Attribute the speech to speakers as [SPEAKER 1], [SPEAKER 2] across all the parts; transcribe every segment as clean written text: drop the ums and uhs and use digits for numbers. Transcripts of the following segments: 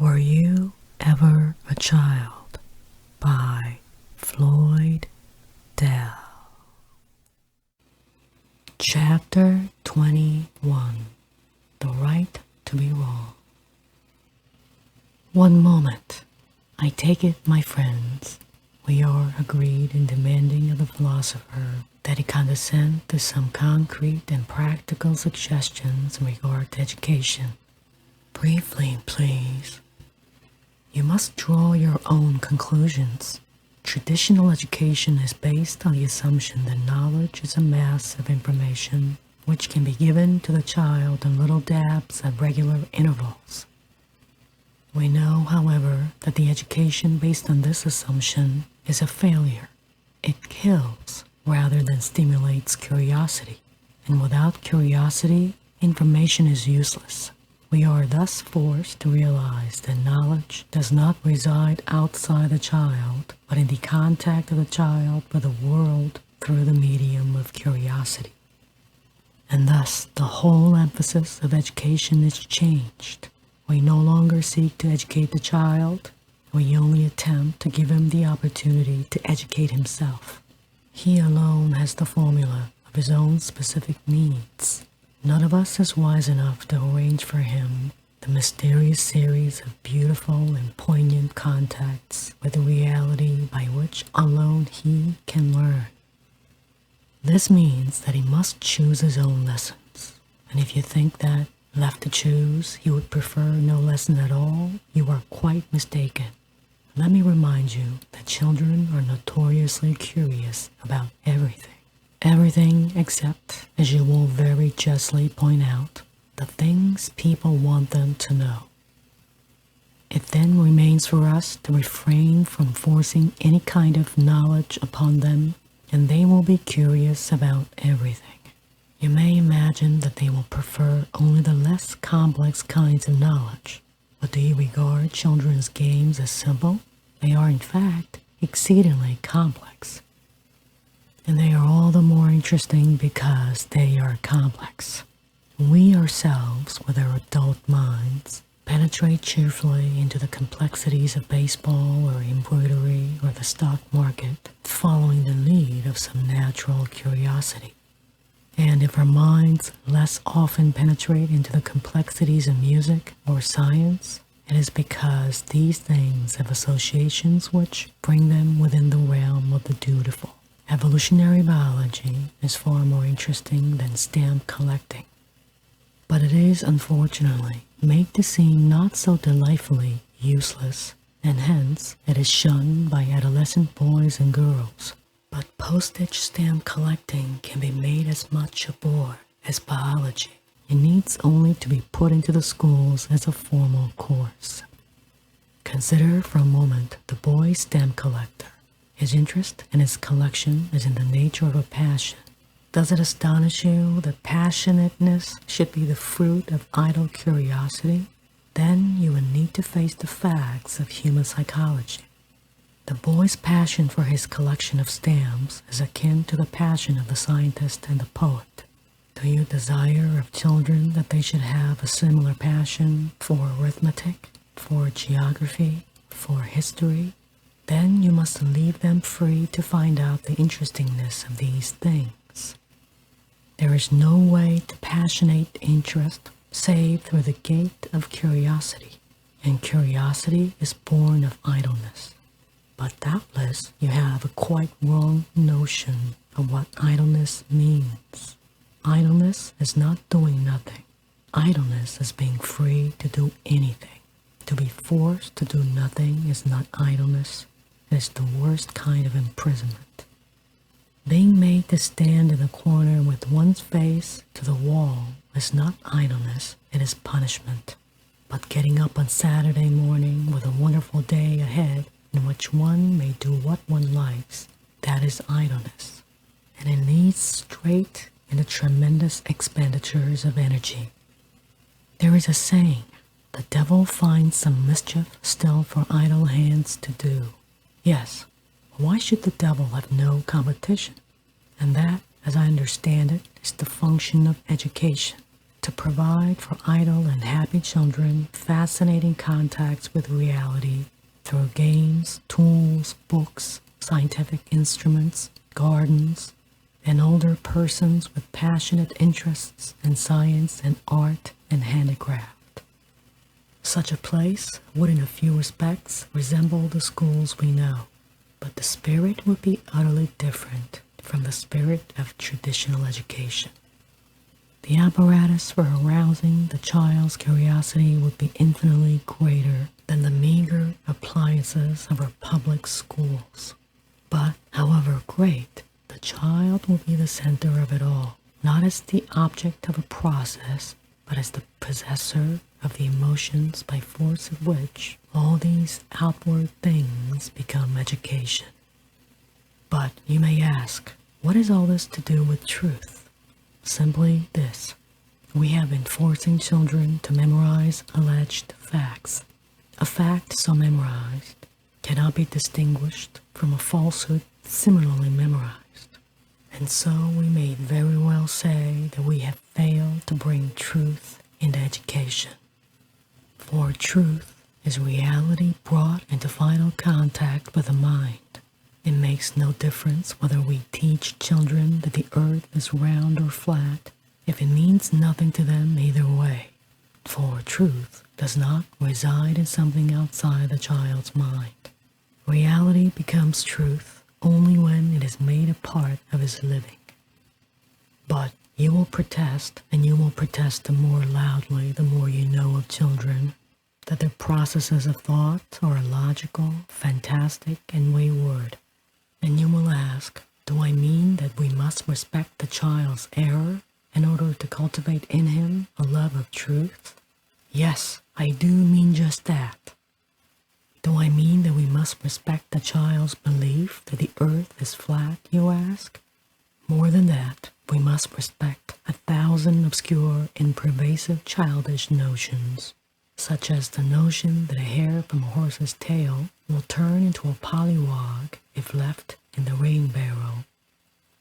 [SPEAKER 1] Were You Ever a Child? By Floyd Dell. Chapter 21. The Right to be Wrong. One moment. I take it, my friends, we are agreed in demanding of the philosopher that he condescend to some concrete and practical suggestions in regard to education. Briefly, please. You must draw your own conclusions. Traditional education is based on the assumption that knowledge is a mass of information which can be given to the child in little dabs at regular intervals. We know, however, that the education based on this assumption is a failure. It kills rather than stimulates curiosity, and without curiosity, information is useless. We are thus forced to realize that knowledge does not reside outside the child, but in the contact of the child with the world through the medium of curiosity. And thus, the whole emphasis of education is changed. We no longer seek to educate the child, we only attempt to give him the opportunity to educate himself. He alone has the formula of his own specific needs. None of us is wise enough to arrange for him the mysterious series of beautiful and poignant contacts with the reality by which alone he can learn. This means that he must choose his own lessons, and if you think that, left to choose, he would prefer no lesson at all, you are quite mistaken. Let me remind you that children are notoriously curious about everything. Everything except, as you will very justly point out, the things people want them to know. It then remains for us to refrain from forcing any kind of knowledge upon them, and they will be curious about everything. You may imagine that they will prefer only the less complex kinds of knowledge, but do you regard children's games as simple? They are, in fact, exceedingly complex. And they are all the more interesting because they are complex. We ourselves, with our adult minds, penetrate cheerfully into the complexities of baseball or embroidery or the stock market, following the lead of some natural curiosity. And if our minds less often penetrate into the complexities of music or science, it is because these things have associations which bring them within the realm of the dutiful. Evolutionary biology is far more interesting than stamp collecting. But it is, unfortunately, made to seem not so delightfully useless, and hence it is shunned by adolescent boys and girls. But postage stamp collecting can be made as much a bore as biology. It needs only to be put into the schools as a formal course. Consider for a moment the boy stamp collector. His interest in his collection is in the nature of a passion. Does it astonish you that passionateness should be the fruit of idle curiosity? Then you would need to face the facts of human psychology. The boy's passion for his collection of stamps is akin to the passion of the scientist and the poet. Do you desire of children that they should have a similar passion for arithmetic, for geography, for history? Then you must leave them free to find out the interestingness of these things. There is no way to passionate interest save through the gate of curiosity, and curiosity is born of idleness. But doubtless you have a quite wrong notion of what idleness means. Idleness is not doing nothing. Idleness is being free to do anything. To be forced to do nothing is not idleness. It is the worst kind of imprisonment. Being made to stand in a corner with one's face to the wall is not idleness, it is punishment. But getting up on Saturday morning with a wonderful day ahead in which one may do what one likes, that is idleness. And it leads straight into tremendous expenditures of energy. There is a saying, the devil finds some mischief still for idle hands to do. Yes, why should the devil have no competition? And that, as I understand it, is the function of education, to provide for idle and happy children fascinating contacts with reality through games, tools, books, scientific instruments, gardens, and older persons with passionate interests in science and art and handicraft. Such a place would in a few respects resemble the schools we know, but the spirit would be utterly different from the spirit of traditional education. The apparatus for arousing the child's curiosity would be infinitely greater than the meager appliances of our public schools. But, however great, the child will be the center of it all, not as the object of a process, but as the possessor of the emotions by force of which all these outward things become education. But you may ask, what has all this to do with truth? Simply this: we have been forcing children to memorize alleged facts. A fact so memorized cannot be distinguished from a falsehood similarly memorized. And so we may very well say that we have failed to bring truth into education. For truth is reality brought into final contact with the mind. It makes no difference whether we teach children that the earth is round or flat, if it means nothing to them either way. For truth does not reside in something outside the child's mind. Reality becomes truth only when it is made a part of his living. But you will protest, and you will protest the more loudly the more you know of children, that their processes of thought are illogical, fantastic, and wayward. And you will ask, do I mean that we must respect the child's error in order to cultivate in him a love of truth? Yes, I do mean just that. Do I mean that we must respect the child's belief that the earth is flat, you ask? More than that, we must respect 1,000 obscure and pervasive childish notions, such as the notion that a hair from a horse's tail will turn into a pollywog if left in the rain barrel,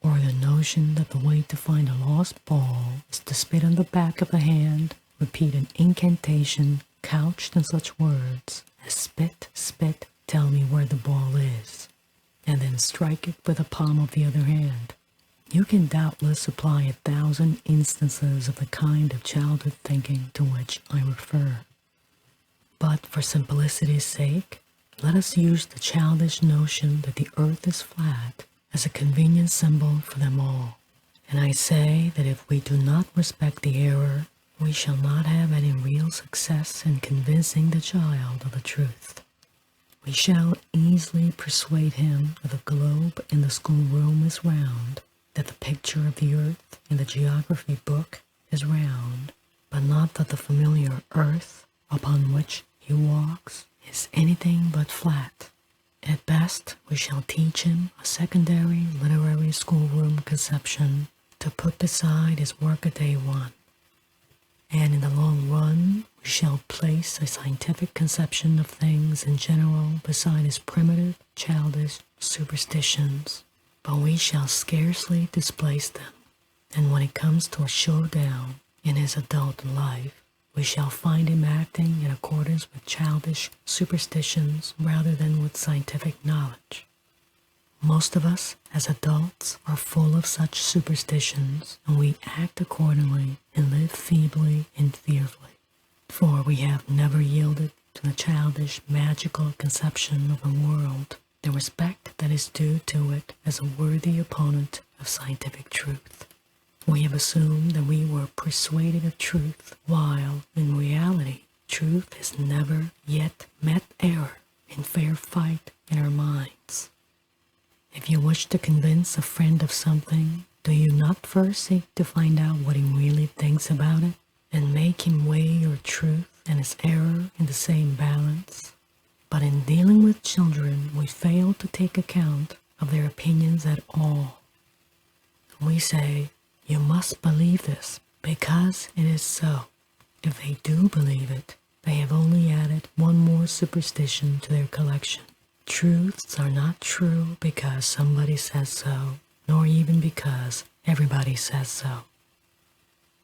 [SPEAKER 1] or the notion that the way to find a lost ball is to spit on the back of the hand, repeat an incantation couched in such words as spit, spit, tell me where the ball is, and then strike it with the palm of the other hand. You can doubtless apply 1,000 instances of the kind of childhood thinking to which I refer. But for simplicity's sake, let us use the childish notion that the earth is flat as a convenient symbol for them all. And I say that if we do not respect the error, we shall not have any real success in convincing the child of the truth. We shall easily persuade him that the globe in the schoolroom is round, that the picture of the earth in the geography book is round, but not that the familiar earth upon which he walks is anything but flat. At best, we shall teach him a secondary literary schoolroom conception to put beside his workaday one. And in the long run, we shall place a scientific conception of things in general beside his primitive, childish superstitions. But we shall scarcely displace them. And when it comes to a showdown in his adult life, we shall find him acting in accordance with childish superstitions rather than with scientific knowledge. Most of us, as adults, are full of such superstitions, and we act accordingly and live feebly and fearfully, for we have never yielded to the childish, magical conception of the world the respect that is due to it as a worthy opponent of scientific truth. We have assumed that we were persuaded of truth, while, in reality, truth has never yet met error in fair fight in our minds. If you wish to convince a friend of something, do you not first seek to find out what he really thinks about it, and make him weigh your truth and his error in the same balance? But in dealing with children, we fail to take account of their opinions at all. We say, you must believe this, because it is so. If they do believe it, they have only added one more superstition to their collection. Truths are not true because somebody says so, nor even because everybody says so.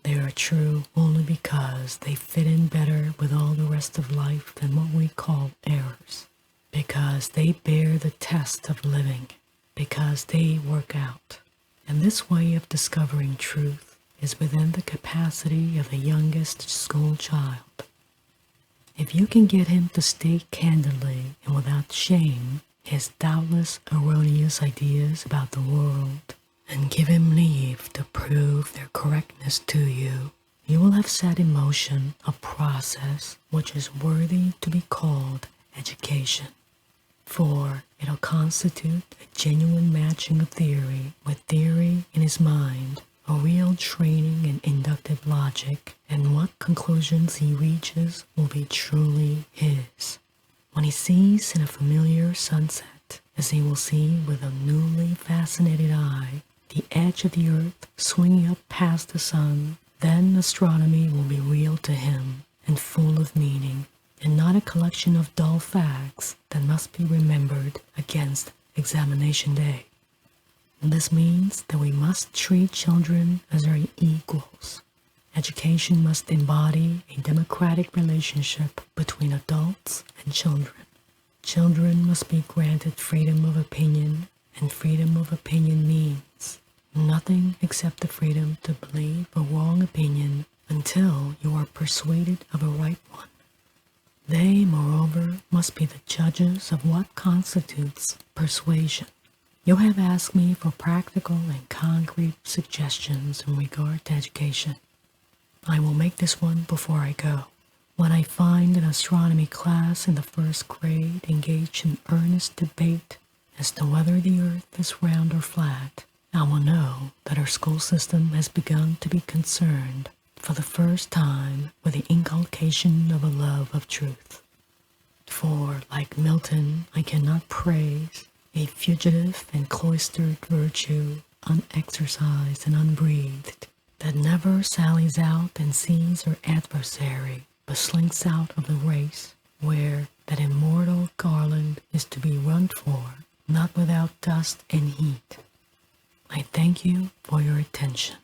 [SPEAKER 1] They are true only because they fit in better with all the rest of life than what we call errors, because they bear the test of living, because they work out. And this way of discovering truth is within the capacity of the youngest school child. If you can get him to state candidly and without shame his doubtless erroneous ideas about the world, and give him leave to prove their correctness to you, you will have set in motion a process which is worthy to be called education. For it'll constitute a genuine matching of theory with theory in his mind, a real training in inductive logic, and what conclusions he reaches will be truly his. When he sees in a familiar sunset, as he will see with a newly fascinated eye, the edge of the earth swinging up past the sun, then astronomy will be real to him and full of meaning, and not a collection of dull facts that must be remembered against examination day. This means that we must treat children as our equals. Education must embody a democratic relationship between adults and children. Children must be granted freedom of opinion, and freedom of opinion means nothing except the freedom to believe a wrong opinion until you are persuaded of a right one. They, moreover, must be the judges of what constitutes persuasion. You have asked me for practical and concrete suggestions in regard to education. I will make this one before I go. When I find an astronomy class in the first grade engaged in earnest debate as to whether the earth is round or flat, I will know that our school system has begun to be concerned for the first time with the inculcation of a love of truth. For, like Milton, I cannot praise a fugitive and cloistered virtue, unexercised and unbreathed, that never sallies out and sees her adversary, but slinks out of the race, where that immortal garland is to be run for, not without dust and heat. I thank you for your attention.